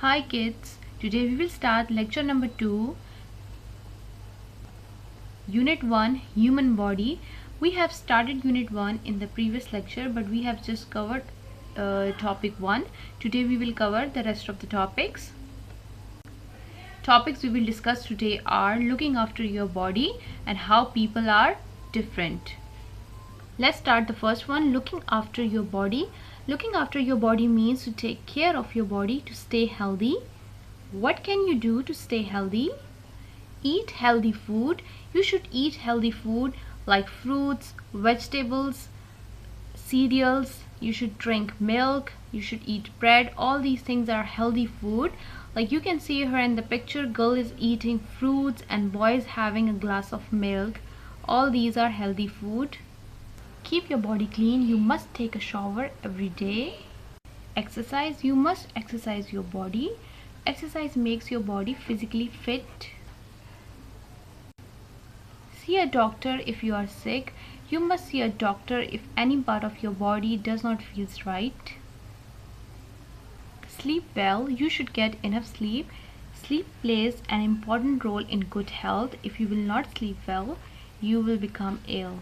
Hi kids, today we will start lecture number 2, Unit 1, Human Body. We have started Unit 1 in the previous lecture, but we have just covered topic 1. Today we will cover the rest of the topics. Topics we will discuss today are looking after your body and how people are different. Let's start the first one, looking after your body. Looking after your body means to take care of your body to stay healthy. What can you do to stay healthy? Eat healthy food. You should eat healthy food like fruits, vegetables, cereals. You should drink milk. You should eat bread. All these things are healthy food. Like you can see here in the picture, girl is eating fruits and boy is having a glass of milk. All these are healthy food. Keep your body clean. You must take a shower every day. Exercise. You must exercise your body. Exercise makes your body physically fit. See a doctor if you are sick. You must see a doctor if any part of your body does not feel right. Sleep well. You should get enough sleep. Sleep plays an important role in good health. If you will not sleep well, you will become ill.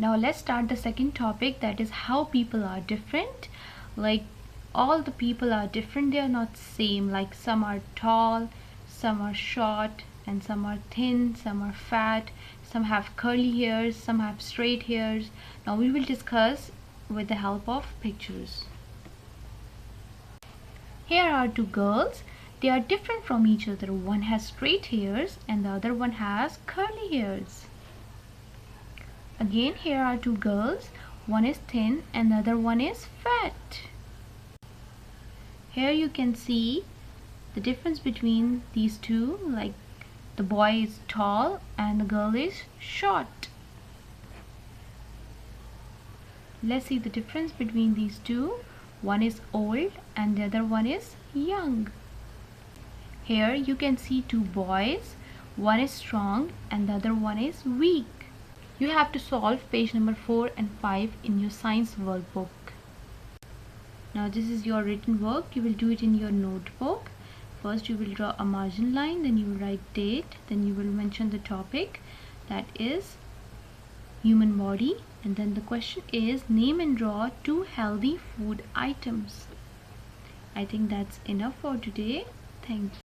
Now let's start the second topic, that is how people are different. Like all the people are different, they are not same. Like some are tall, some are short, and some are thin, some are fat, some have curly hairs, some have straight hairs. Now we will discuss with the help of pictures. Here are two girls. They are different from each other. One has straight hairs and the other one has curly hairs. Again, here are two girls. One is thin and the other one is fat. Here you can see the difference between these two, like the boy is tall and the girl is short. Let's see the difference between these two. One is old and the other one is young. Here you can see two boys. One is strong and the other one is weak. You have to solve page number 4 and 5 in your science workbook. Now this is your written work. You will do it in your notebook. First you will draw a margin line, then you will write date, then you will mention the topic, that is human body, and then the question is name and draw 2 healthy food items. I think that's enough for today. Thank you.